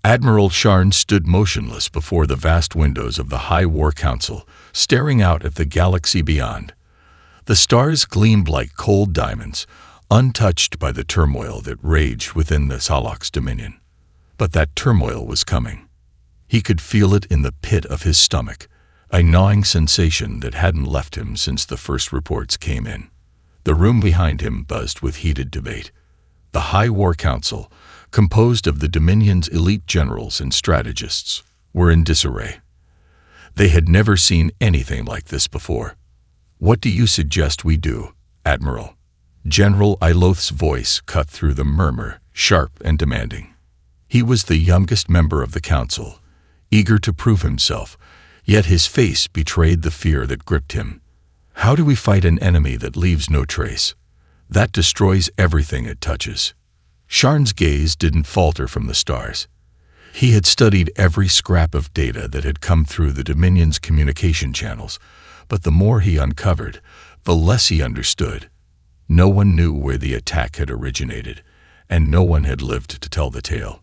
Admiral Sharn stood motionless before the vast windows of the High War Council, staring out at the galaxy beyond. The stars gleamed like cold diamonds, untouched by the turmoil that raged within the Salak's dominion. But that turmoil was coming. He could feel it in the pit of his stomach, a gnawing sensation that hadn't left him since the first reports came in. The room behind him buzzed with heated debate. The High War Council, composed of the Dominion's elite generals and strategists, were in disarray. They had never seen anything like this before. "What do you suggest we do, Admiral?" General Iloth's voice cut through the murmur, sharp and demanding. He was the youngest member of the council, eager to prove himself, yet his face betrayed the fear that gripped him. How do we fight an enemy that leaves no trace, that destroys everything it touches? Sharn's gaze didn't falter from the stars. He had studied every scrap of data that had come through the Dominion's communication channels, but the more he uncovered, the less he understood. No one knew where the attack had originated, and no one had lived to tell the tale.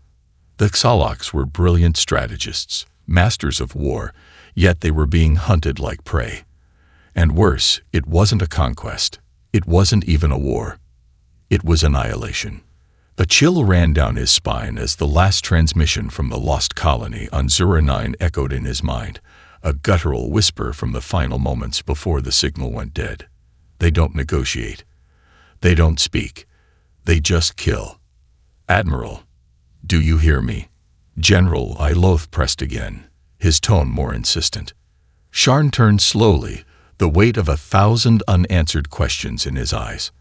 The Xalocs were brilliant strategists, masters of war, yet they were being hunted like prey. And worse, it wasn't a conquest. It wasn't even a war. It was annihilation. A chill ran down his spine as the last transmission from the lost colony on Zura 9 echoed in his mind, a guttural whisper from the final moments before the signal went dead. They don't negotiate. They don't speak. They just kill. "Admiral, do you hear me?" General Iloth pressed again, his tone more insistent. Sharn turned slowly, the weight of 1,000 unanswered questions in his eyes.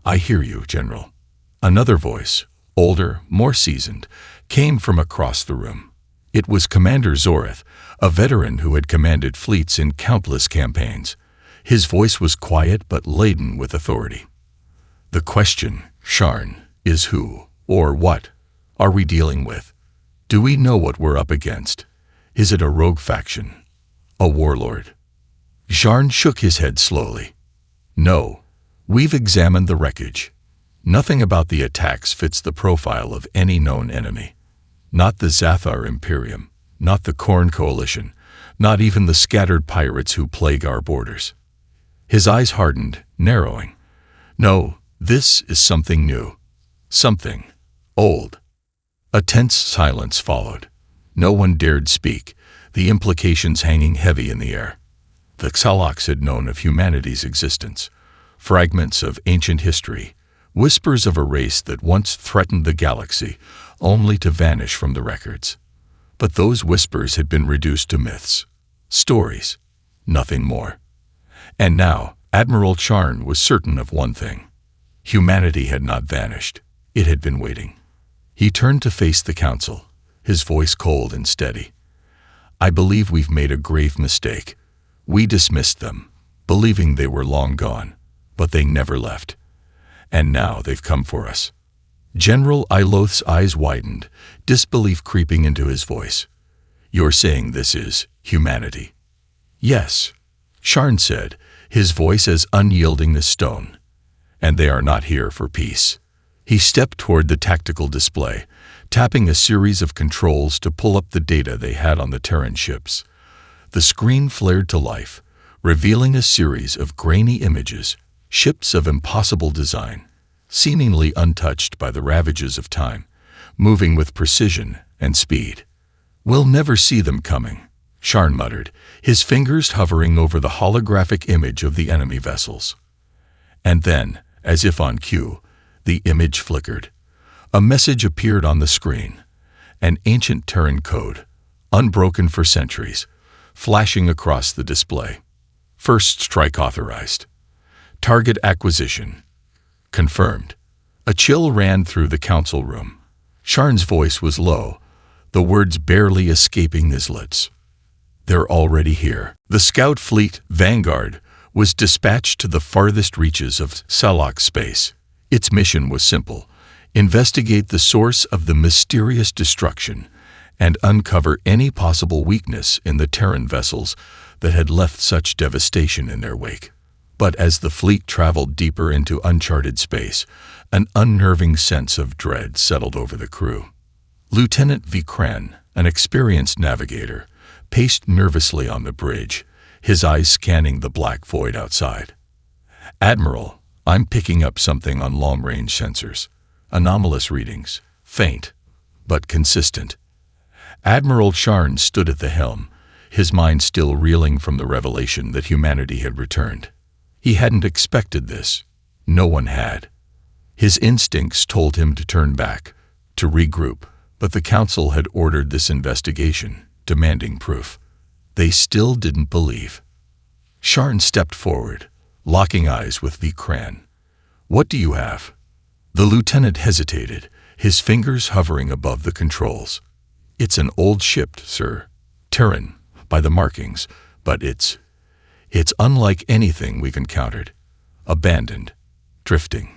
"I hear you, General." Another voice, older, more seasoned, came from across the room. It was Commander Zoreth, a veteran who had commanded fleets in countless campaigns. His voice was quiet but laden with authority. "The question, Sharn, is who, or what, are we dealing with? Do we know what we're up against? Is it a rogue faction? A warlord?" Sharn shook his head slowly. "No, we've examined the wreckage. Nothing about the attacks fits the profile of any known enemy. Not the Zathar Imperium, not the Khorne Coalition, not even the scattered pirates who plague our borders." His eyes hardened, narrowing. "No, this is something new. Something old." A tense silence followed. No one dared speak, the implications hanging heavy in the air. The Xalocs had known of humanity's existence, fragments of ancient history, whispers of a race that once threatened the galaxy, only to vanish from the records. But those whispers had been reduced to myths, stories, nothing more. And now, Admiral Sharn was certain of one thing. Humanity had not vanished. It had been waiting. He turned to face the council, his voice cold and steady. "I believe we've made a grave mistake. We dismissed them, believing they were long gone, but they never left. And now they've come for us." General Iloth's eyes widened, disbelief creeping into his voice. "You're saying this is humanity?" "Yes," Sharn said, his voice as unyielding as stone. "And they are not here for peace." He stepped toward the tactical display, tapping a series of controls to pull up the data they had on the Terran ships. The screen flared to life, revealing a series of grainy images, ships of impossible design, seemingly untouched by the ravages of time, moving with precision and speed. "We'll never see them coming," Sharn muttered, his fingers hovering over the holographic image of the enemy vessels. And then, as if on cue, the image flickered. A message appeared on the screen, an ancient Terran code, unbroken for centuries, flashing across the display. "First strike authorized. Target acquisition. Confirmed." A chill ran through the council room. Sharn's voice was low, the words barely escaping his lips. "They're already here." The scout fleet, Vanguard, was dispatched to the farthest reaches of Salak space. Its mission was simple: investigate the source of the mysterious destruction and uncover any possible weakness in the Terran vessels that had left such devastation in their wake. But as the fleet traveled deeper into uncharted space, an unnerving sense of dread settled over the crew. Lieutenant Vikran, an experienced navigator, paced nervously on the bridge, his eyes scanning the black void outside. "Admiral, I'm picking up something on long-range sensors. Anomalous readings, faint, but consistent." Admiral Sharn stood at the helm, his mind still reeling from the revelation that humanity had returned. He hadn't expected this. No one had. His instincts told him to turn back, to regroup, but the Council had ordered this investigation, demanding proof. They still didn't believe. Sharn stepped forward, locking eyes with Vikran. "What do you have?" The lieutenant hesitated, his fingers hovering above the controls. "It's an old ship, sir. Terran, by the markings, but it's unlike anything we've encountered. Abandoned. Drifting."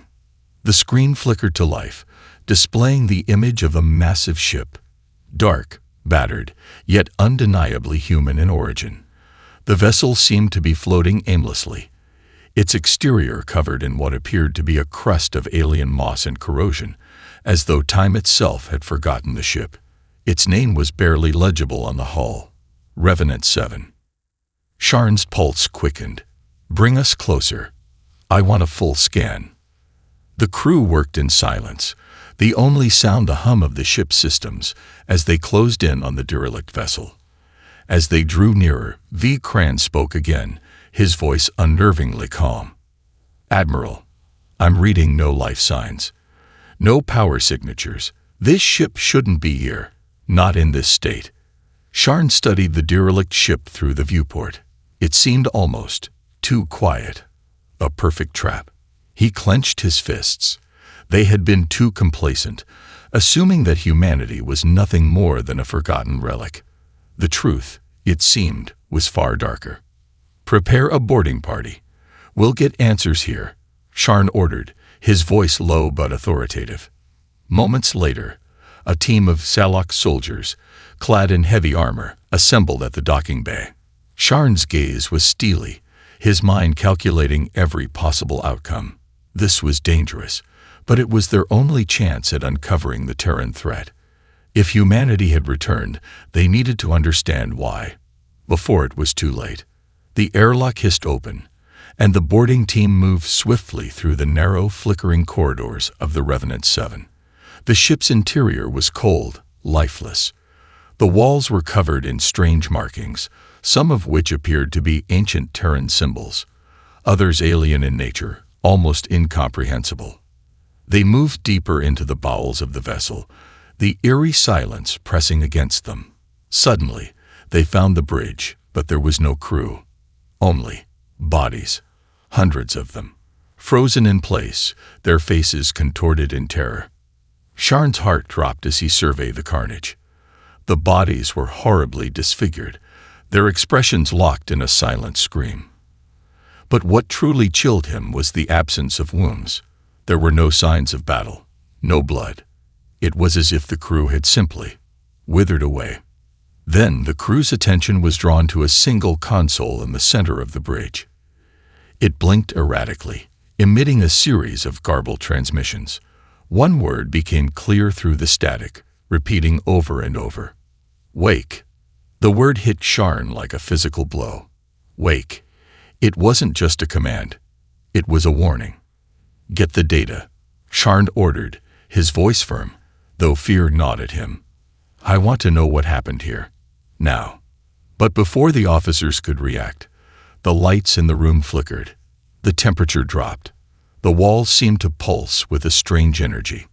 The screen flickered to life, displaying the image of a massive ship. Dark, battered, yet undeniably human in origin. The vessel seemed to be floating aimlessly, its exterior covered in what appeared to be a crust of alien moss and corrosion, as though time itself had forgotten the ship. Its name was barely legible on the hull. Revenant 7. Sharn's pulse quickened. "Bring us closer. I want a full scan." The crew worked in silence, the only sound the hum of the ship's systems as they closed in on the derelict vessel. As they drew nearer, Vikran spoke again, his voice unnervingly calm. "Admiral, I'm reading no life signs. No power signatures. This ship shouldn't be here. Not in this state." Sharn studied the derelict ship through the viewport. It seemed almost too quiet. A perfect trap. He clenched his fists. They had been too complacent, assuming that humanity was nothing more than a forgotten relic. The truth, it seemed, was far darker. "Prepare a boarding party. We'll get answers here," Sharn ordered, his voice low but authoritative. Moments later, a team of Salak soldiers, clad in heavy armor, assembled at the docking bay. Sharn's gaze was steely, his mind calculating every possible outcome. This was dangerous, but it was their only chance at uncovering the Terran threat. If humanity had returned, they needed to understand why, before it was too late. The airlock hissed open, and the boarding team moved swiftly through the narrow, flickering corridors of the Revenant 7. The ship's interior was cold, lifeless. The walls were covered in strange markings, some of which appeared to be ancient Terran symbols, others alien in nature, almost incomprehensible. They moved deeper into the bowels of the vessel, the eerie silence pressing against them. Suddenly, they found the bridge, but there was no crew. Only bodies, hundreds of them, frozen in place, their faces contorted in terror. Sharn's heart dropped as he surveyed the carnage. The bodies were horribly disfigured, their expressions locked in a silent scream. But what truly chilled him was the absence of wounds. There were no signs of battle, no blood. It was as if the crew had simply withered away. Then the crew's attention was drawn to a single console in the center of the bridge. It blinked erratically, emitting a series of garbled transmissions. One word became clear through the static, repeating over and over. "Wake." The word hit Sharn like a physical blow. Wake. It wasn't just a command. It was a warning. "Get the data," Sharn ordered, his voice firm, though fear gnawed at him. "I want to know what happened here. Now." But before the officers could react, the lights in the room flickered. The temperature dropped. The walls seemed to pulse with a strange energy.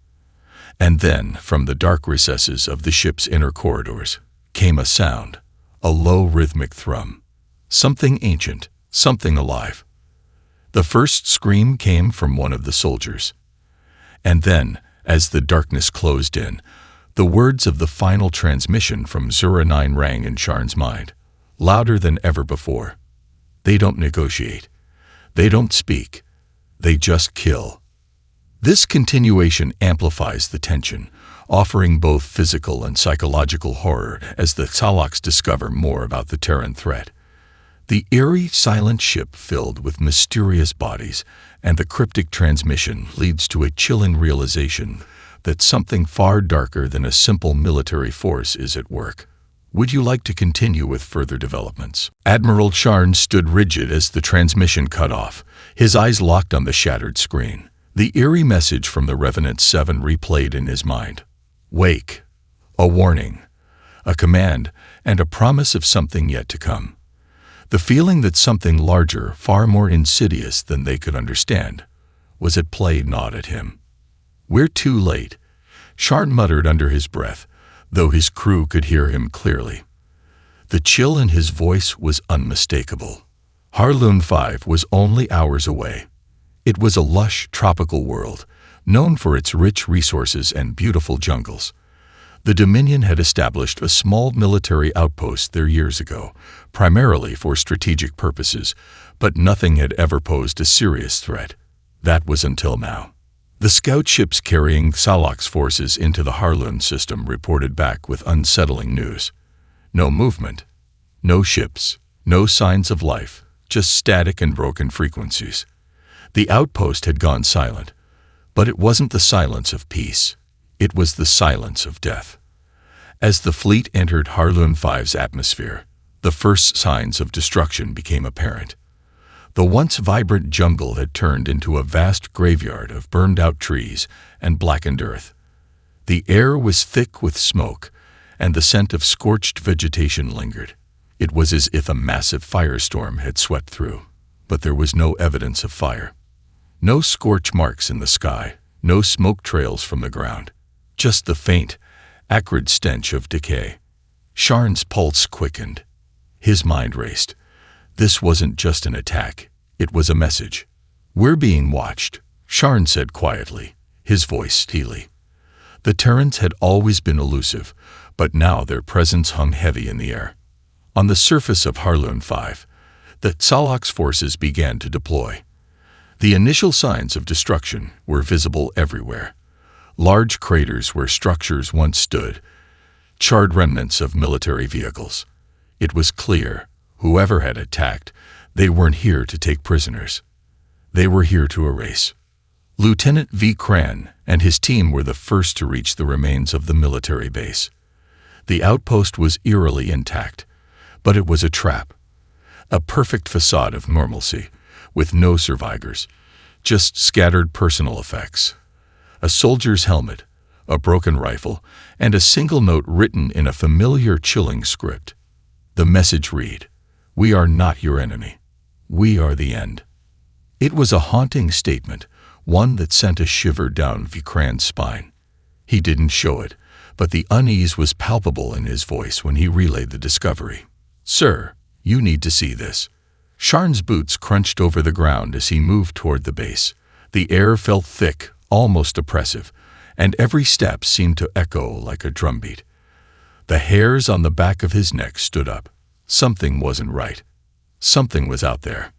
And then, from the dark recesses of the ship's inner corridors, came a sound, a low rhythmic thrum. Something ancient, something alive. The first scream came from one of the soldiers. And then, as the darkness closed in, the words of the final transmission from Zura 9 rang in Sharn's mind, louder than ever before. "They don't negotiate. They don't speak. They just kill." This continuation amplifies the tension, offering both physical and psychological horror as the Salaks discover more about the Terran threat. The eerie, silent ship filled with mysterious bodies and the cryptic transmission leads to a chilling realization that something far darker than a simple military force is at work. Would you like to continue with further developments? Admiral Sharn stood rigid as the transmission cut off, his eyes locked on the shattered screen. The eerie message from the Revenant 7 replayed in his mind. Wake. A warning. A command, and a promise of something yet to come. The feeling that something larger, far more insidious than they could understand, was at play gnawed at him. We're too late, Sharn muttered under his breath, though his crew could hear him clearly. The chill in his voice was unmistakable. Harloon 5 was only hours away. It was a lush, tropical world, known for its rich resources and beautiful jungles. The Dominion had established a small military outpost there years ago, primarily for strategic purposes, but nothing had ever posed a serious threat. That was until now. The scout ships carrying Salak's forces into the Harloon system reported back with unsettling news. No movement, no ships, no signs of life, just static and broken frequencies. The outpost had gone silent, but it wasn't the silence of peace. It was the silence of death. As the fleet entered Harloon 5's atmosphere, the first signs of destruction became apparent. The once vibrant jungle had turned into a vast graveyard of burned-out trees and blackened earth. The air was thick with smoke, and the scent of scorched vegetation lingered. It was as if a massive firestorm had swept through, but there was no evidence of fire. No scorch marks in the sky, no smoke trails from the ground, just the faint, acrid stench of decay. Sharn's pulse quickened. His mind raced. This wasn't just an attack, it was a message. We're being watched, Sharn said quietly, his voice steely. The Terrans had always been elusive, but now their presence hung heavy in the air. On the surface of Harloon 5, the Salak's forces began to deploy. The initial signs of destruction were visible everywhere. Large craters where structures once stood, charred remnants of military vehicles. It was clear, whoever had attacked, they weren't here to take prisoners. They were here to erase. Lieutenant V. Cran and his team were the first to reach the remains of the military base. The outpost was eerily intact, but it was a trap. A perfect facade of normalcy, with no survivors, just scattered personal effects. A soldier's helmet, a broken rifle, and a single note written in a familiar, chilling script. The message read, "We are not your enemy. We are the end." It was a haunting statement, one that sent a shiver down Vikran's spine. He didn't show it, but the unease was palpable in his voice when he relayed the discovery. "Sir, you need to see this." Sharn's boots crunched over the ground as he moved toward the base. The air felt thick, almost oppressive, and every step seemed to echo like a drumbeat. The hairs on the back of his neck stood up. Something wasn't right. Something was out there.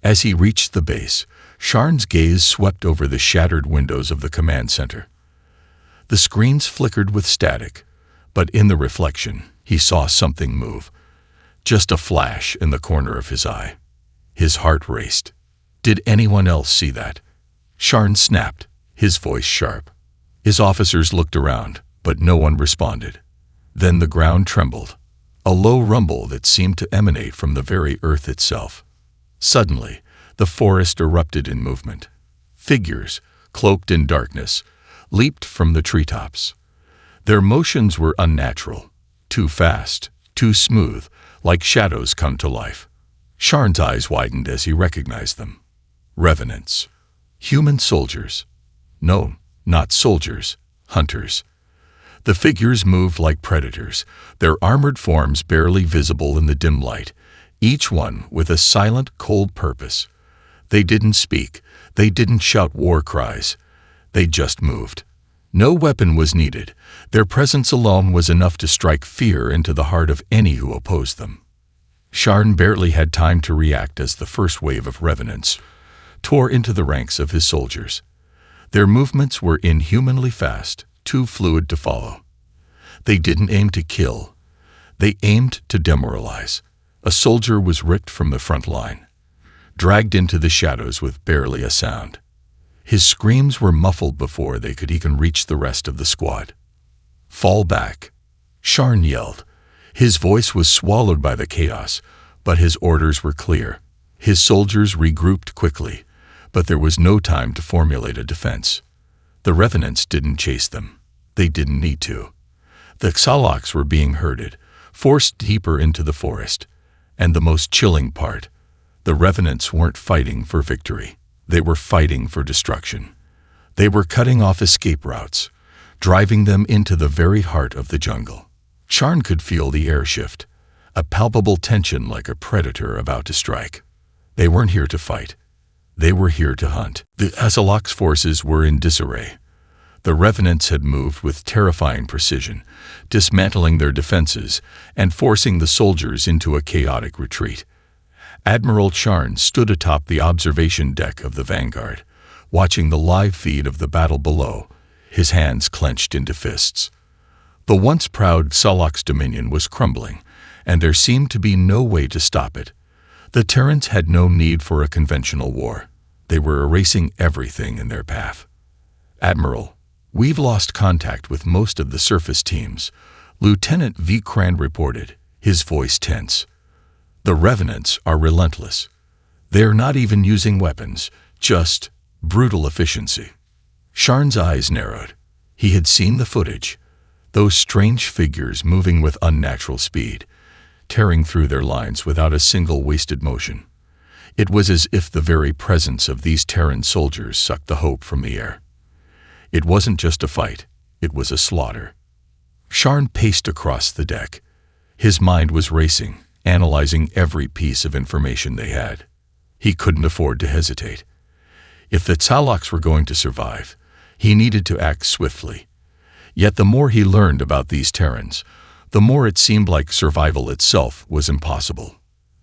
As he reached the base, Sharn's gaze swept over the shattered windows of the command center. The screens flickered with static, but in the reflection, he saw something move. Just a flash in the corner of his eye. His heart raced. Did anyone else see that? Sharn snapped, his voice sharp. His officers looked around, but no one responded. Then the ground trembled, a low rumble that seemed to emanate from the very earth itself. Suddenly, the forest erupted in movement. Figures, cloaked in darkness, leaped from the treetops. Their motions were unnatural, too fast, too smooth, like shadows come to life. Sharn's eyes widened as he recognized them. Revenants. Human soldiers. No, not soldiers, hunters. The figures moved like predators, their armored forms barely visible in the dim light, each one with a silent, cold purpose. They didn't speak, they didn't shout war cries. They just moved. No weapon was needed. Their presence alone was enough to strike fear into the heart of any who opposed them. Sharn barely had time to react as the first wave of revenants tore into the ranks of his soldiers. Their movements were inhumanly fast, too fluid to follow. They didn't aim to kill. They aimed to demoralize. A soldier was ripped from the front line, dragged into the shadows with barely a sound. His screams were muffled before they could even reach the rest of the squad. "Fall back," Sharn yelled. His voice was swallowed by the chaos, but his orders were clear. His soldiers regrouped quickly, but there was no time to formulate a defense. The Revenants didn't chase them. They didn't need to. The Xalocs were being herded, forced deeper into the forest. And the most chilling part, the Revenants weren't fighting for victory. They were fighting for destruction. They were cutting off escape routes, driving them into the very heart of the jungle. Sharn could feel the air shift, a palpable tension like a predator about to strike. They weren't here to fight. They were here to hunt. The Xalocs forces were in disarray. The Revenants had moved with terrifying precision, dismantling their defenses and forcing the soldiers into a chaotic retreat. Admiral Sharn stood atop the observation deck of the Vanguard, watching the live feed of the battle below, his hands clenched into fists. The once proud Xalocs dominion was crumbling, and there seemed to be no way to stop it. The Terrans had no need for a conventional war. They were erasing everything in their path. "Admiral, we've lost contact with most of the surface teams," Lieutenant Vikran reported, his voice tense. "The Revenants are relentless. They're not even using weapons, just brutal efficiency." Sharn's eyes narrowed. He had seen the footage, those strange figures moving with unnatural speed, tearing through their lines without a single wasted motion. It was as if the very presence of these Terran soldiers sucked the hope from the air. It wasn't just a fight, it was a slaughter. Sharn paced across the deck. His mind was racing, analyzing every piece of information they had. He couldn't afford to hesitate. If the Xalocs were going to survive, he needed to act swiftly. Yet the more he learned about these Terrans, the more it seemed like survival itself was impossible.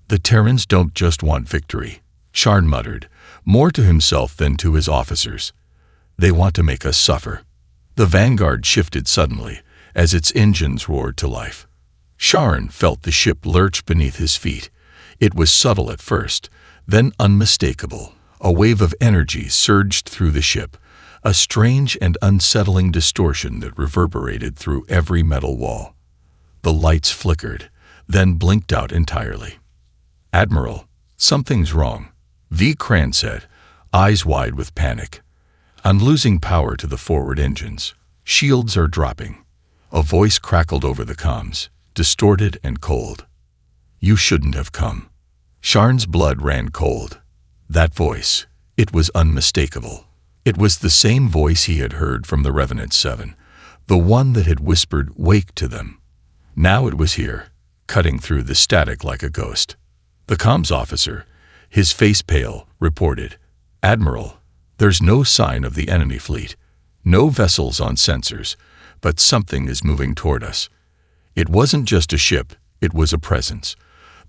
"The Terrans don't just want victory," Sharn muttered, more to himself than to his officers. "They want to make us suffer." The Vanguard shifted suddenly, as its engines roared to life. Sharn felt the ship lurch beneath his feet. It was subtle at first, then unmistakable. A wave of energy surged through the ship, a strange and unsettling distortion that reverberated through every metal wall. The lights flickered, then blinked out entirely. "Admiral, something's wrong," Vikran said, eyes wide with panic. "I'm losing power to the forward engines. Shields are dropping." A voice crackled over the comms, distorted and cold. "You shouldn't have come." Sharn's blood ran cold. That voice, it was unmistakable. It was the same voice he had heard from the Revenant 7, the one that had whispered "wake" to them. Now it was here, cutting through the static like a ghost. The comms officer, his face pale, reported, "Admiral, there's no sign of the enemy fleet, no vessels on sensors, but something is moving toward us." It wasn't just a ship, it was a presence,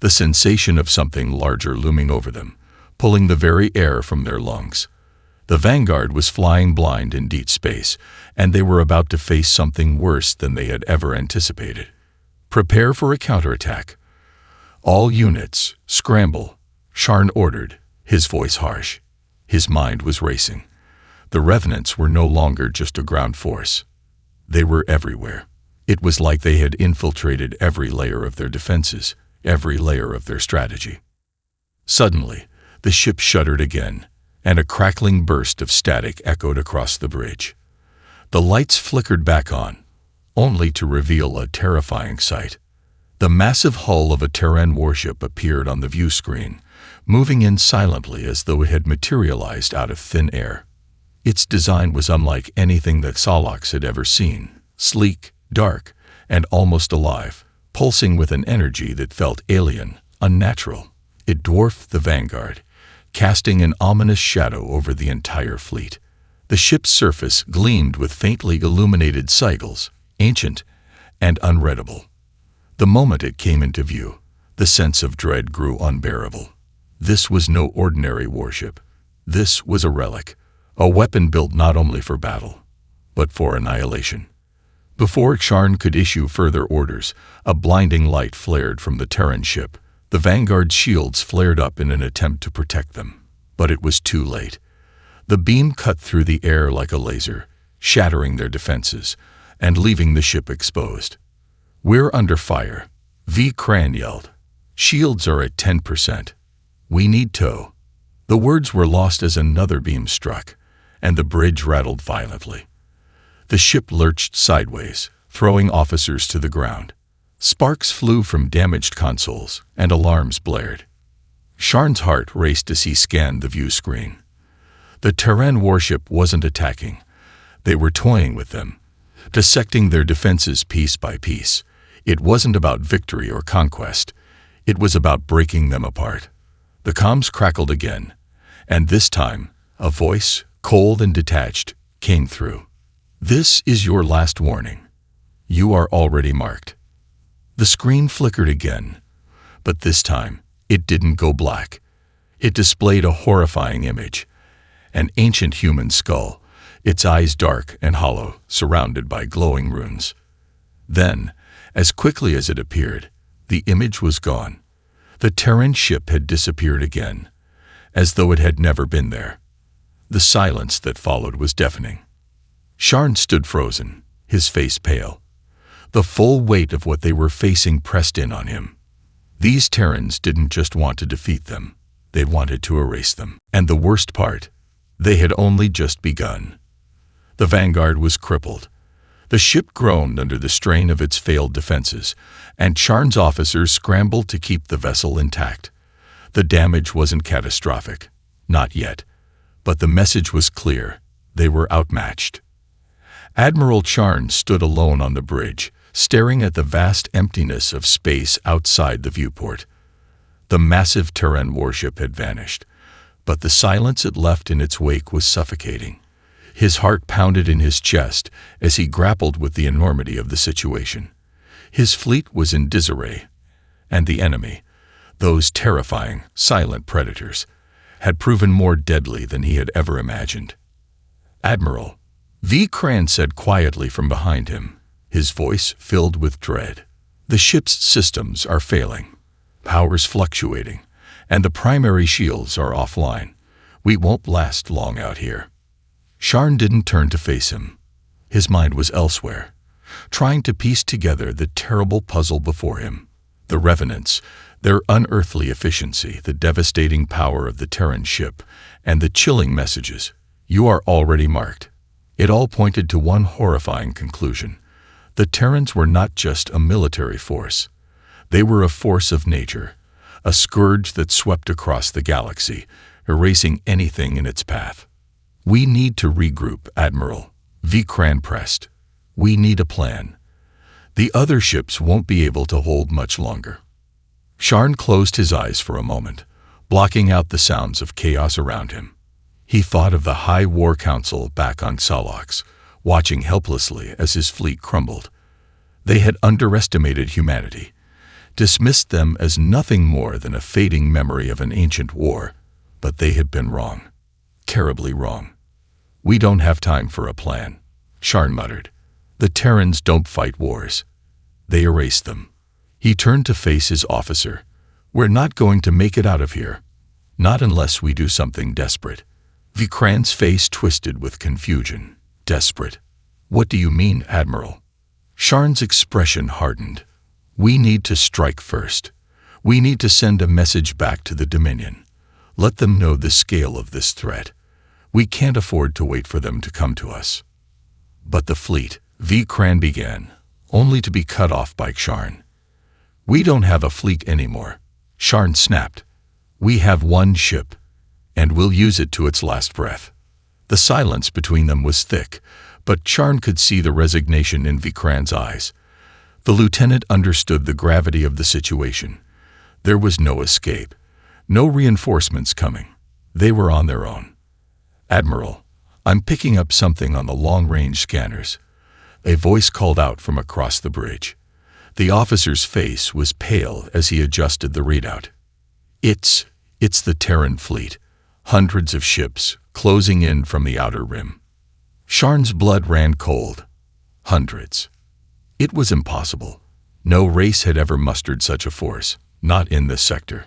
the sensation of something larger looming over them, pulling the very air from their lungs. The Vanguard was flying blind in deep space, and they were about to face something worse than they had ever anticipated. "Prepare for a counterattack. All units, scramble," Sharn ordered, his voice harsh. His mind was racing. The Revenants were no longer just a ground force. They were everywhere. It was like they had infiltrated every layer of their defenses, every layer of their strategy. Suddenly, the ship shuddered again, and a crackling burst of static echoed across the bridge. The lights flickered back on, only to reveal a terrifying sight. The massive hull of a Terran warship appeared on the view screen, moving in silently as though it had materialized out of thin air. Its design was unlike anything that Xalocs had ever seen, sleek, dark, and almost alive, pulsing with an energy that felt alien, unnatural. It dwarfed the Vanguard, casting an ominous shadow over the entire fleet. The ship's surface gleamed with faintly illuminated sigils, ancient and unreadable. The moment it came into view, the sense of dread grew unbearable. This was no ordinary warship. This was a relic, a weapon built not only for battle, but for annihilation. Before Sharn could issue further orders, a blinding light flared from the Terran ship. The Vanguard's shields flared up in an attempt to protect them, but it was too late. The beam cut through the air like a laser, shattering their defenses and leaving the ship exposed. "We're under fire," V. Cran yelled. "Shields are at 10%. We need tow." The words were lost as another beam struck, and the bridge rattled violently. The ship lurched sideways, throwing officers to the ground. Sparks flew from damaged consoles, and alarms blared. Sharn's heart raced as he scanned the view screen. The Terran warship wasn't attacking. They were toying with them, dissecting their defenses piece by piece. It wasn't about victory or conquest. It was about breaking them apart. The comms crackled again, and this time, a voice, cold and detached, came through. "This is your last warning. You are already marked." The screen flickered again, but this time, it didn't go black. It displayed a horrifying image. An ancient human skull, its eyes dark and hollow, surrounded by glowing runes. Then, as quickly as it appeared, the image was gone. The Terran ship had disappeared again, as though it had never been there. The silence that followed was deafening. Sharn stood frozen, his face pale. The full weight of what they were facing pressed in on him. These Terrans didn't just want to defeat them, they wanted to erase them. And the worst part, they had only just begun. The Vanguard was crippled. The ship groaned under the strain of its failed defenses, and Sharn's officers scrambled to keep the vessel intact. The damage wasn't catastrophic, not yet, but the message was clear: they were outmatched. Admiral Sharn stood alone on the bridge, staring at the vast emptiness of space outside the viewport. The massive Terran warship had vanished, but the silence it left in its wake was suffocating. His heart pounded in his chest as he grappled with the enormity of the situation. His fleet was in disarray, and the enemy, those terrifying, silent predators, had proven more deadly than he had ever imagined. "Admiral," V. Cran said quietly from behind him, his voice filled with dread. "The ship's systems are failing, powers fluctuating, and the primary shields are offline. We won't last long out here." Sharn didn't turn to face him. His mind was elsewhere, trying to piece together the terrible puzzle before him. The Revenants, their unearthly efficiency, the devastating power of the Terran ship, and the chilling messages, "You are already marked." It all pointed to one horrifying conclusion. The Terrans were not just a military force. They were a force of nature, a scourge that swept across the galaxy, erasing anything in its path. "We need to regroup, Admiral," V. Cran pressed. "We need a plan. The other ships won't be able to hold much longer." Sharn closed his eyes for a moment, blocking out the sounds of chaos around him. He thought of the High War Council back on Salox, watching helplessly as his fleet crumbled. They had underestimated humanity, dismissed them as nothing more than a fading memory of an ancient war, but they had been wrong, terribly wrong. "We don't have time for a plan," Sharn muttered. "The Terrans don't fight wars. They erase them." He turned to face his officer. "We're not going to make it out of here. Not unless we do something desperate." Vikran's face twisted with confusion. "Desperate? What do you mean, Admiral?" Sharn's expression hardened. "We need to strike first. We need to send a message back to the Dominion. Let them know the scale of this threat. We can't afford to wait for them to come to us." "But the fleet," V. Cran began, only to be cut off by Sharn. "We don't have a fleet anymore," Sharn snapped. "We have one ship, and we'll use it to its last breath." The silence between them was thick, but Sharn could see the resignation in Vikran's eyes. The lieutenant understood the gravity of the situation. There was no escape, no reinforcements coming. They were on their own. "Admiral, I'm picking up something on the long-range scanners," a voice called out from across the bridge. The officer's face was pale as he adjusted the readout. It's the Terran fleet, hundreds of ships closing in from the outer rim." Sharn's blood ran cold. Hundreds. It was impossible. No race had ever mustered such a force, not in this sector.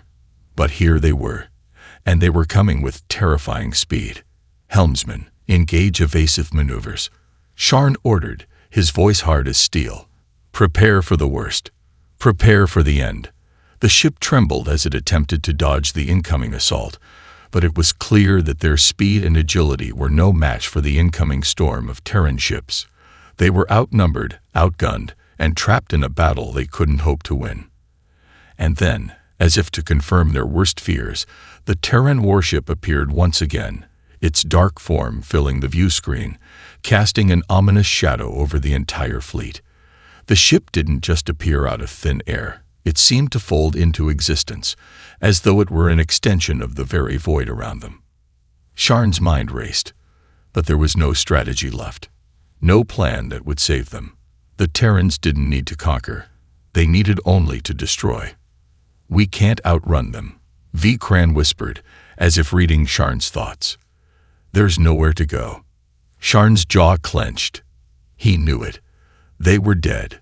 But here they were, and they were coming with terrifying speed. "Helmsman, engage evasive maneuvers." Sharn ordered, his voice hard as steel. "Prepare for the worst. Prepare for the end." The ship trembled as it attempted to dodge the incoming assault, but it was clear that their speed and agility were no match for the incoming storm of Terran ships. They were outnumbered, outgunned, and trapped in a battle they couldn't hope to win. And then, as if to confirm their worst fears, the Terran warship appeared once again, its dark form filling the view screen, casting an ominous shadow over the entire fleet. The ship didn't just appear out of thin air. It seemed to fold into existence, as though it were an extension of the very void around them. Sharn's mind raced, but there was no strategy left. No plan that would save them. The Terrans didn't need to conquer. They needed only to destroy. "We can't outrun them," Vikran whispered, as if reading Sharn's thoughts. "There's nowhere to go." Sharn's jaw clenched. He knew it. They were dead.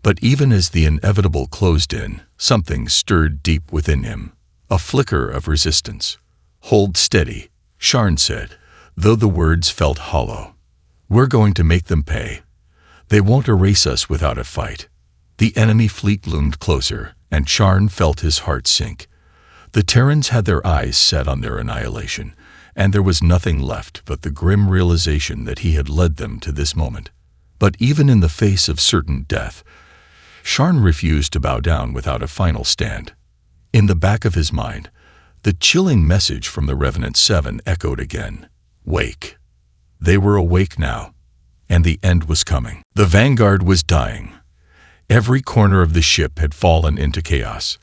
But even as the inevitable closed in, something stirred deep within him. A flicker of resistance. "Hold steady," Sharn said, though the words felt hollow. "We're going to make them pay. They won't erase us without a fight." The enemy fleet loomed closer, and Sharn felt his heart sink. The Terrans had their eyes set on their annihilation, and there was nothing left but the grim realization that he had led them to this moment. But even in the face of certain death, Sharn refused to bow down without a final stand. In the back of his mind, the chilling message from the Revenant 7 echoed again. Wake. They were awake now, and the end was coming. The Vanguard was dying. Every corner of the ship had fallen into chaos.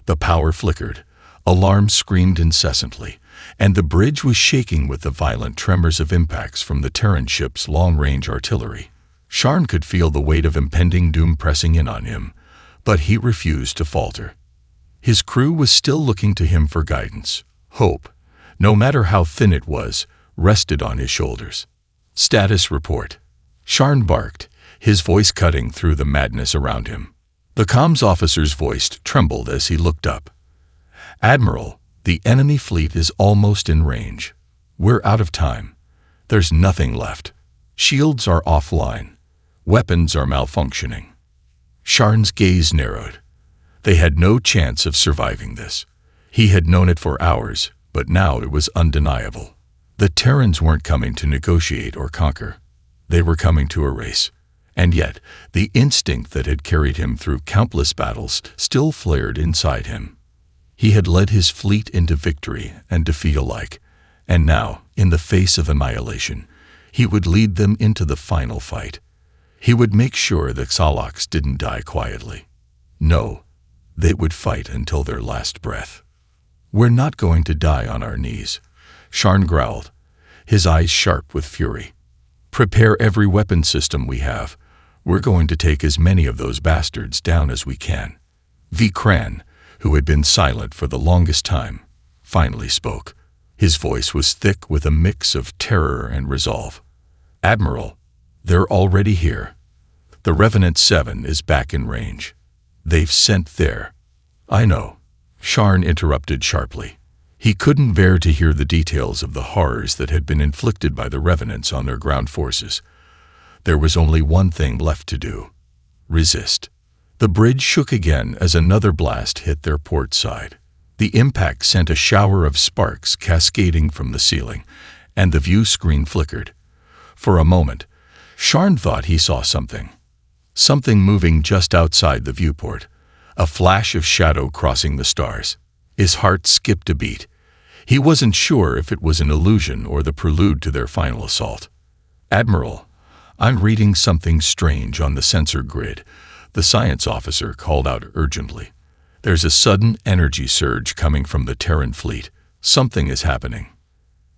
The power flickered, alarms screamed incessantly, and the bridge was shaking with the violent tremors of impacts from the Terran ship's long-range artillery. Sharn could feel the weight of impending doom pressing in on him, but he refused to falter. His crew was still looking to him for guidance. Hope, no matter how thin it was, rested on his shoulders. "Status report." Sharn barked, his voice cutting through the madness around him. The comms officer's voice trembled as he looked up. "Admiral, the enemy fleet is almost in range. We're out of time. There's nothing left. Shields are offline. Weapons are malfunctioning." Sharn's gaze narrowed. They had no chance of surviving this. He had known it for hours, but now it was undeniable. The Terrans weren't coming to negotiate or conquer. They were coming to erase. And yet, the instinct that had carried him through countless battles still flared inside him. He had led his fleet into victory and defeat alike, and now, in the face of annihilation, he would lead them into the final fight. He would make sure that Xalocs didn't die quietly. No, they would fight until their last breath. "We're not going to die on our knees," Sharn growled, his eyes sharp with fury. "Prepare every weapon system we have. We're going to take as many of those bastards down as we can." Vikran, who had been silent for the longest time, finally spoke. His voice was thick with a mix of terror and resolve. "Admiral, they're already here. The Revenant 7 is back in range. They've sent their—" "I know," Sharn interrupted sharply. He couldn't bear to hear the details of the horrors that had been inflicted by the Revenants on their ground forces. There was only one thing left to do: resist. The bridge shook again as another blast hit their port side. The impact sent a shower of sparks cascading from the ceiling, and the view screen flickered. For a moment, Sharn thought he saw something. Something moving just outside the viewport, a flash of shadow crossing the stars. His heart skipped a beat. He wasn't sure if it was an illusion or the prelude to their final assault. "Admiral, I'm reading something strange on the sensor grid," the science officer called out urgently. "There's a sudden energy surge coming from the Terran fleet. Something is happening."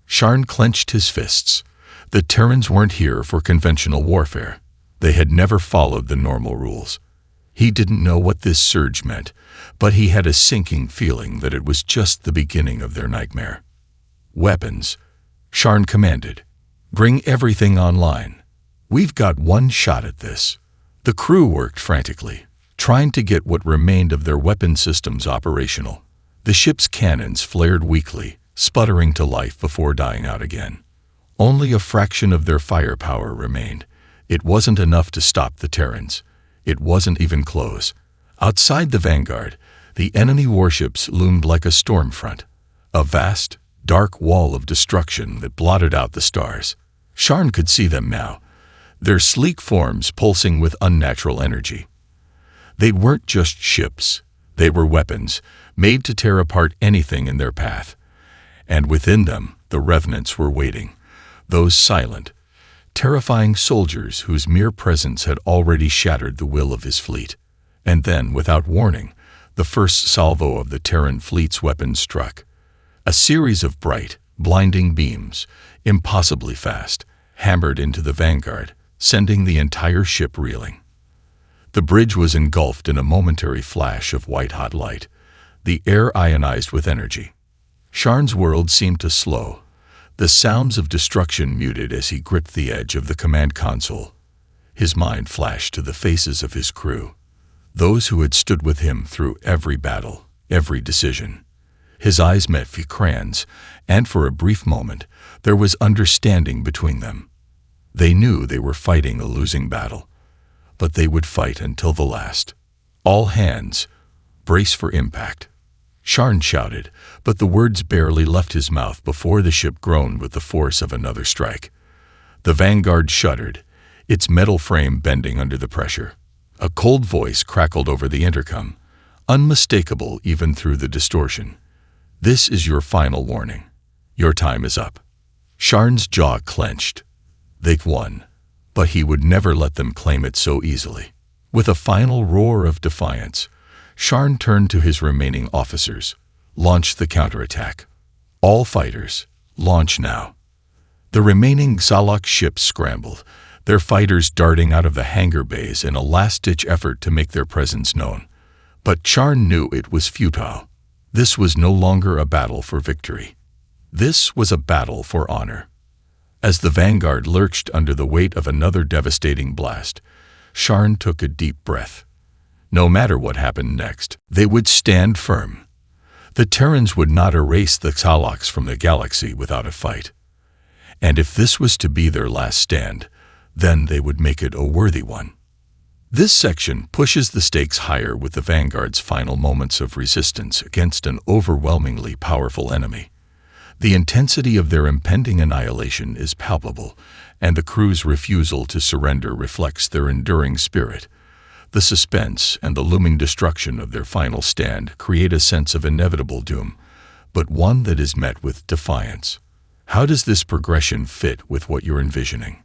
Sharn clenched his fists. The Terrans weren't here for conventional warfare. They had never followed the normal rules. He didn't know what this surge meant, but he had a sinking feeling that it was just the beginning of their nightmare. "Weapons," Sharn commanded. "Bring everything online. We've got one shot at this." The crew worked frantically, trying to get what remained of their weapon systems operational. The ship's cannons flared weakly, sputtering to life before dying out again. Only a fraction of their firepower remained. It wasn't enough to stop the Terrans. It wasn't even close. Outside the vanguard, the enemy warships loomed like a storm front, a vast, dark wall of destruction that blotted out the stars. Sharn could see them now, their sleek forms pulsing with unnatural energy. They weren't just ships. They were weapons, made to tear apart anything in their path. And within them, the revenants were waiting. Those silent, terrifying soldiers whose mere presence had already shattered the will of his fleet. And then, without warning, the first salvo of the Terran fleet's weapons struck. A series of bright, blinding beams, impossibly fast, hammered into the vanguard, sending the entire ship reeling. The bridge was engulfed in a momentary flash of white-hot light, the air ionized with energy. Sharn's world seemed to slow, the sounds of destruction muted as he gripped the edge of the command console. His mind flashed to the faces of his crew, those who had stood with him through every battle, every decision. His eyes met Fikran's, and for a brief moment, there was understanding between them. They knew they were fighting a losing battle, but they would fight until the last. All hands, brace for impact. Sharn shouted, but the words barely left his mouth before the ship groaned with the force of another strike. The vanguard shuddered, its metal frame bending under the pressure. A cold voice crackled over the intercom, unmistakable even through the distortion. "This is your final warning. Your time is up." Sharn's jaw clenched. They'd won, but he would never let them claim it so easily. With a final roar of defiance, Sharn turned to his remaining officers. "Launch the counterattack. All fighters, launch now." The remaining Xalak ships scrambled, their fighters darting out of the hangar bays in a last-ditch effort to make their presence known. But Sharn knew it was futile. This was no longer a battle for victory. This was a battle for honor. As the vanguard lurched under the weight of another devastating blast, Sharn took a deep breath. No matter what happened next, they would stand firm. The Terrans would not erase the Xalaks from the galaxy without a fight. And if this was to be their last stand, then they would make it a worthy one. This section pushes the stakes higher with the vanguard's final moments of resistance against an overwhelmingly powerful enemy. The intensity of their impending annihilation is palpable, and the crew's refusal to surrender reflects their enduring spirit. The suspense and the looming destruction of their final stand create a sense of inevitable doom, but one that is met with defiance. How does this progression fit with what you're envisioning?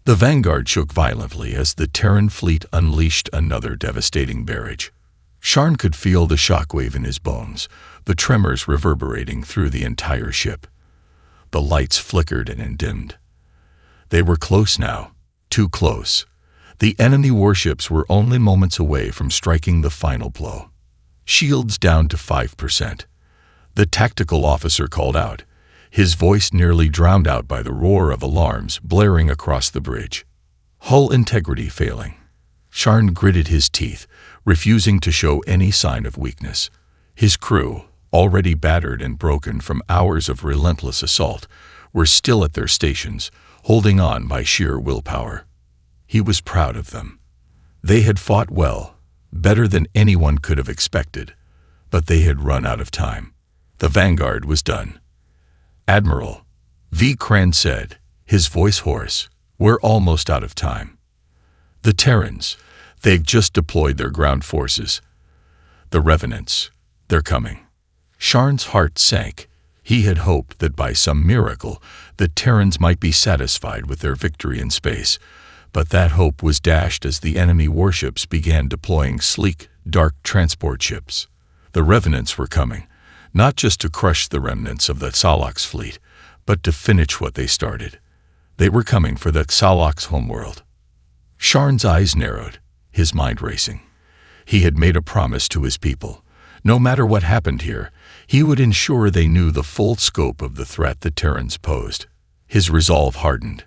The vanguard shook violently as the Terran fleet unleashed another devastating barrage. Sharn could feel the shockwave in his bones, the tremors reverberating through the entire ship. The lights flickered and dimmed. They were close now, too close. The enemy warships were only moments away from striking the final blow. Shields down to 5%. The tactical officer called out, his voice nearly drowned out by the roar of alarms blaring across the bridge. Hull integrity failing. Sharn gritted his teeth, refusing to show any sign of weakness. His crew, already battered and broken from hours of relentless assault, were still at their stations, holding on by sheer willpower. He was proud of them. They had fought well, better than anyone could have expected, but they had run out of time. The vanguard was done. "Admiral," Fikran said, his voice hoarse, "we're almost out of time." The Terrans, they'd just deployed their ground forces. The Revenants, they're coming. Sharn's heart sank. He had hoped that by some miracle, the Terrans might be satisfied with their victory in space, but that hope was dashed as the enemy warships began deploying sleek, dark transport ships. The Revenants were coming, not just to crush the remnants of the Xalak's fleet, but to finish what they started. They were coming for the Xalak's homeworld. Sharn's eyes narrowed, his mind racing. He had made a promise to his people. No matter what happened here, he would ensure they knew the full scope of the threat the Terrans posed. His resolve hardened.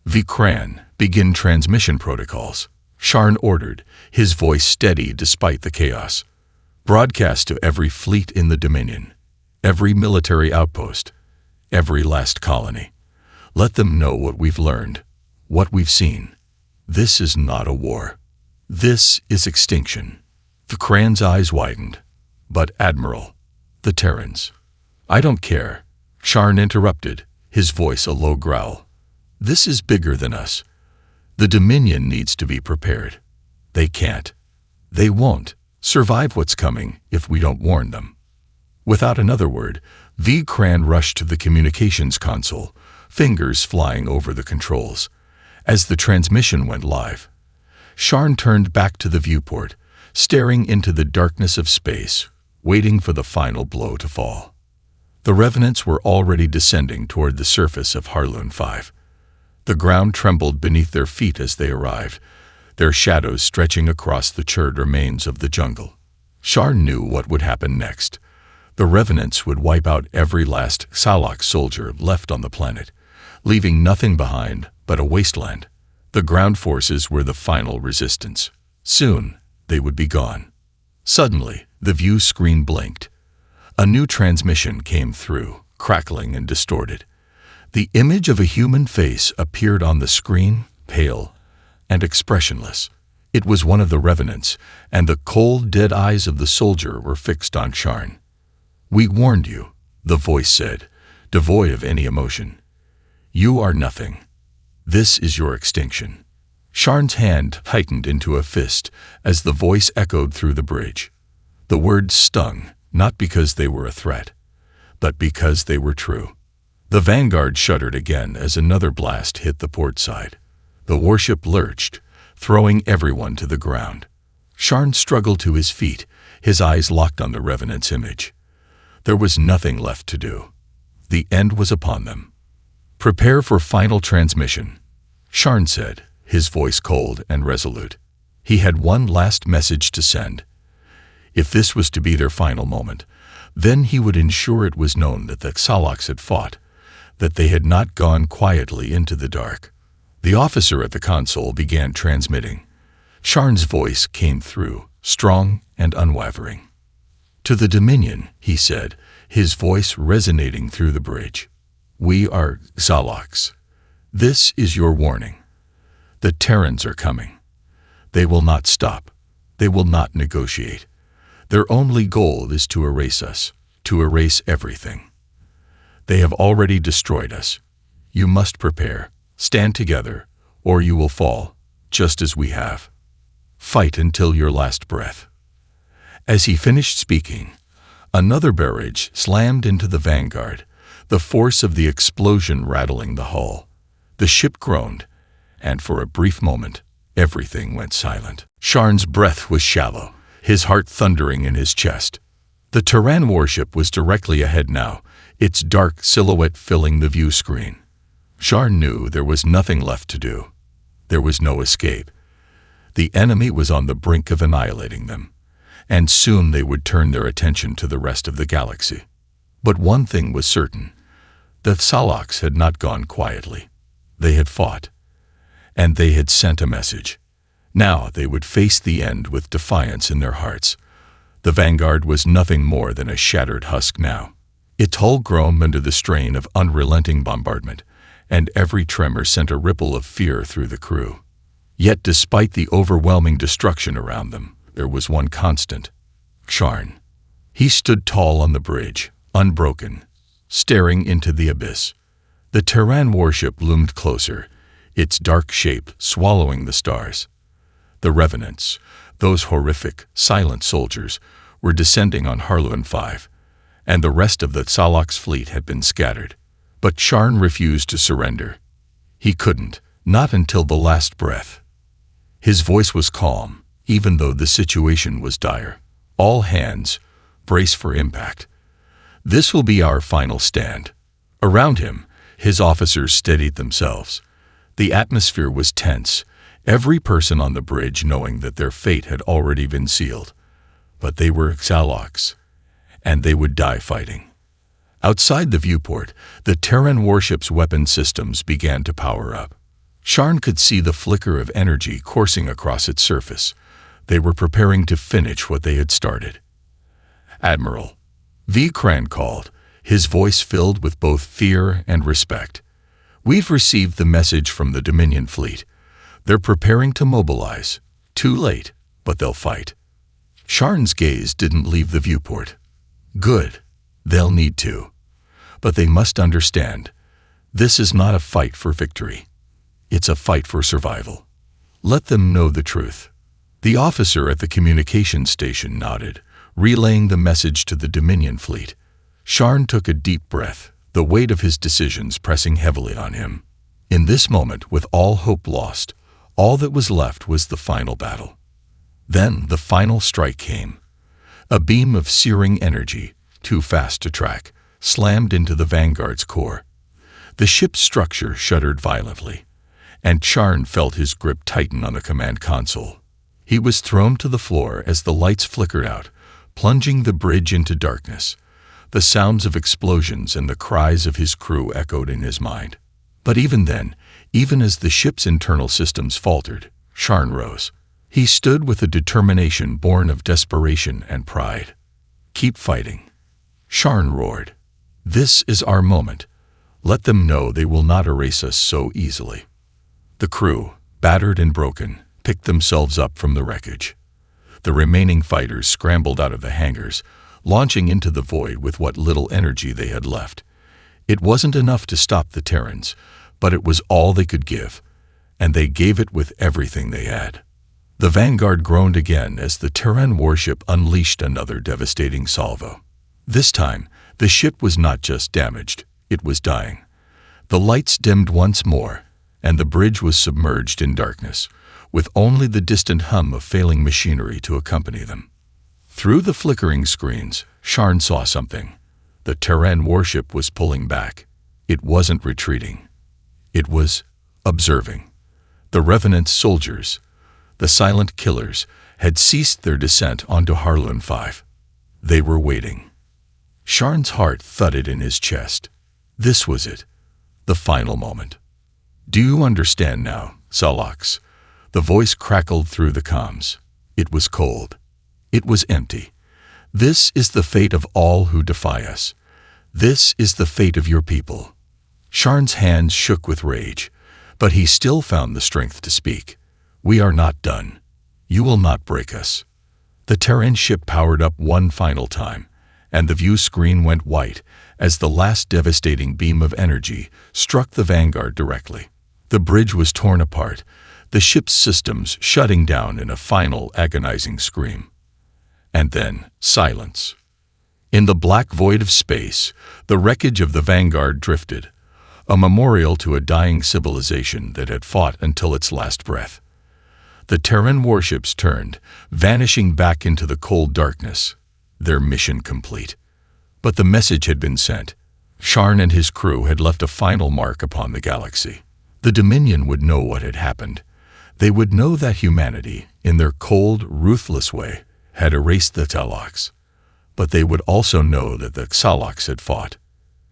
"Fikran, begin transmission protocols," Sharn ordered, his voice steady despite the chaos. "Broadcast to every fleet in the Dominion, every military outpost, every last colony. Let them know what we've learned, what we've seen. This is not a war. This is extinction." The Cran's eyes widened. "But, Admiral, the Terrans—" "I don't care," Sharn interrupted, his voice a low growl. "This is bigger than us. The Dominion needs to be prepared. They can't. They won't survive what's coming if we don't warn them." Without another word, V. Cran rushed to the communications console, fingers flying over the controls. As the transmission went live, Sharn turned back to the viewport, staring into the darkness of space, waiting for the final blow to fall. The Revenants were already descending toward the surface of Harloon 5. The ground trembled beneath their feet as they arrived, their shadows stretching across the charred remains of the jungle. Sharn knew what would happen next. The Revenants would wipe out every last Salak soldier left on the planet, leaving nothing behind but a wasteland. The ground forces were the final resistance. Soon, they would be gone. Suddenly, the view screen blinked. A new transmission came through, crackling and distorted. The image of a human face appeared on the screen, pale and expressionless. It was one of the Revenants, and the cold, dead eyes of the soldier were fixed on Sharn. "We warned you," the voice said, devoid of any emotion. "You are nothing. This is your extinction." Sharn's hand tightened into a fist as the voice echoed through the bridge. The words stung, not because they were a threat, but because they were true. The Vanguard shuddered again as another blast hit the port side. The warship lurched, throwing everyone to the ground. Sharn struggled to his feet, his eyes locked on the Revenant's image. There was nothing left to do. The end was upon them. "Prepare for final transmission," Sharn said, his voice cold and resolute. He had one last message to send. If this was to be their final moment, then he would ensure it was known that the Salaks had fought, that they had not gone quietly into the dark. The officer at the console began transmitting. Sharn's voice came through, strong and unwavering. "To the Dominion," he said, his voice resonating through the bridge. "We are Salaks. This is your warning. The Terrans are coming. They will not stop. They will not negotiate. Their only goal is to erase us, to erase everything. They have already destroyed us. You must prepare. Stand together, or you will fall, just as we have. Fight until your last breath." As he finished speaking, another barrage slammed into the Vanguard, the force of the explosion rattling the hull. The ship groaned, and for a brief moment, everything went silent. Sharn's breath was shallow, his heart thundering in his chest. The Terran warship was directly ahead now, its dark silhouette filling the view screen. Sharn knew there was nothing left to do. There was no escape. The enemy was on the brink of annihilating them, and soon they would turn their attention to the rest of the galaxy. But one thing was certain. The Salaks had not gone quietly. They had fought, and they had sent a message. Now they would face the end with defiance in their hearts. The Vanguard was nothing more than a shattered husk now. Its hull groaned under the strain of unrelenting bombardment, and every tremor sent a ripple of fear through the crew. Yet despite the overwhelming destruction around them, there was one constant: Sharn. He stood tall on the bridge, unbroken, staring into the abyss. The Terran warship loomed closer, its dark shape swallowing the stars. The Revenants, those horrific, silent soldiers, were descending on Harloon 5, and the rest of the Salak's fleet had been scattered. But Sharn refused to surrender. He couldn't, not until the last breath. His voice was calm, even though the situation was dire. "All hands, brace for impact. This will be our final stand." Around him, his officers steadied themselves. The atmosphere was tense, every person on the bridge knowing that their fate had already been sealed. But they were Salaks, and they would die fighting. Outside the viewport, the Terran warship's weapon systems began to power up. Sharn could see the flicker of energy coursing across its surface. They were preparing to finish what they had started. "Admiral," V. Cran called, his voice filled with both fear and respect. We've received the message from the Dominion fleet. They're preparing to mobilize. Too late, but they'll fight. Sharn's gaze didn't leave the viewport. Good. They'll need to. But they must understand. This is not a fight for victory. It's a fight for survival. Let them know the truth. The officer at the communications station nodded, relaying the message to the Dominion fleet. Sharn took a deep breath, the weight of his decisions pressing heavily on him. In this moment, with all hope lost, all that was left was the final battle. Then the final strike came. A beam of searing energy, too fast to track, slammed into the Vanguard's core. The ship's structure shuddered violently, and Sharn felt his grip tighten on the command console. He was thrown to the floor as the lights flickered out, plunging the bridge into darkness. The sounds of explosions and the cries of his crew echoed in his mind. But even then, even as the ship's internal systems faltered, Sharn rose. He stood with a determination born of desperation and pride. "Keep fighting," Sharn roared. "This is our moment. Let them know they will not erase us so easily." The crew, battered and broken, picked themselves up from the wreckage. The remaining fighters scrambled out of the hangars, launching into the void with what little energy they had left. It wasn't enough to stop the Terrans, but it was all they could give, and they gave it with everything they had. The Vanguard groaned again as the Terran warship unleashed another devastating salvo. This time, the ship was not just damaged, it was dying. The lights dimmed once more, and the bridge was submerged in darkness, with only the distant hum of failing machinery to accompany them. Through the flickering screens, Sharn saw something. The Terran warship was pulling back. It wasn't retreating. It was observing. The Revenant soldiers, the silent killers, had ceased their descent onto Harloon 5. They were waiting. Sharn's heart thudded in his chest. This was it, the final moment. "Do you understand now, Salox?" The voice crackled through the comms. It was cold. It was empty. "This is the fate of all who defy us. This is the fate of your people." Sharn's hands shook with rage, but he still found the strength to speak. "We are not done. You will not break us." The Terran ship powered up one final time, and the view screen went white as the last devastating beam of energy struck the Vanguard directly. The bridge was torn apart, the ship's systems shutting down in a final agonizing scream. And then silence. In the black void of space, the wreckage of the Vanguard drifted, a memorial to a dying civilization that had fought until its last breath. The Terran warships turned, vanishing back into the cold darkness, their mission complete. But the message had been sent. Sharn and his crew had left a final mark upon the galaxy. The Dominion would know what had happened. They would know that humanity, in their cold, ruthless way, had erased the Telox. But they would also know that the Xalox had fought.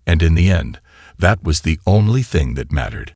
And in the end, that was the only thing that mattered.